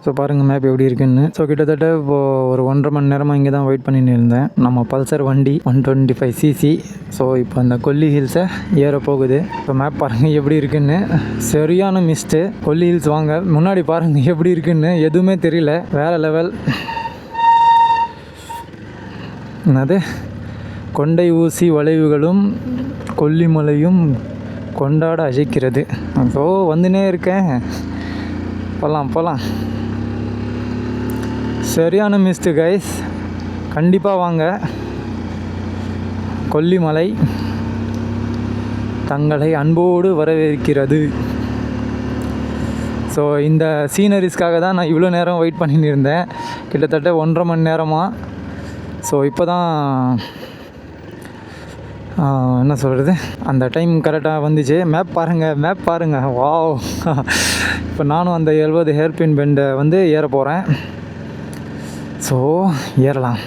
So பாருங்கள் map எப்படி இருக்குன்னு. ஸோ கிட்டத்தட்ட இப்போது ஒரு 1.5 மணி நேரமாக இங்கே தான் வெயிட் பண்ணின்னு இருந்தேன். நம்ம பல்சர் வண்டி 125cc. ஸோ இப்போ அந்த கொல்லி ஹில்ஸை ஏற போகுது. ஸோ மேப் பாருங்கள் எப்படி இருக்குன்னு. சரியான மிஸ்ட்டு. கொல்லி ஹில்ஸ் வாங்க, முன்னாடி பாருங்கள் எப்படி இருக்குன்னு. எதுவுமே தெரியல, வேறு லெவல். என்னது, கொண்டை ஊசி வளைவுகளும் கொல்லிமலையும் கொண்டாட அழைக்கிறது. ஸோ வந்துனே இருக்கேன், போகலாம். சரியான மிஸ்ட்டு கைஸ், கண்டிப்பாக வாங்க. கொல்லிமலை தங்களை அன்போடு வரவேற்கிறது. ஸோ இந்த சீனரிஸ்க்காக தான் நான் இவ்வளோ நேரம் வெயிட் பண்ணின்னு இருந்தேன், கிட்டத்தட்ட 1.5 மணி நேரமாக. ஸோ இப்போ தான் என்ன சொல்கிறது, அந்த டைம் கரெக்டாக வந்துச்சு. மேப் பாருங்கள், வாவ். இப்போ நானும் அந்த 70 ஹேர்பின் பெண்டை வந்து ஏற போகிறேன். ஸோ ஏறலாம்.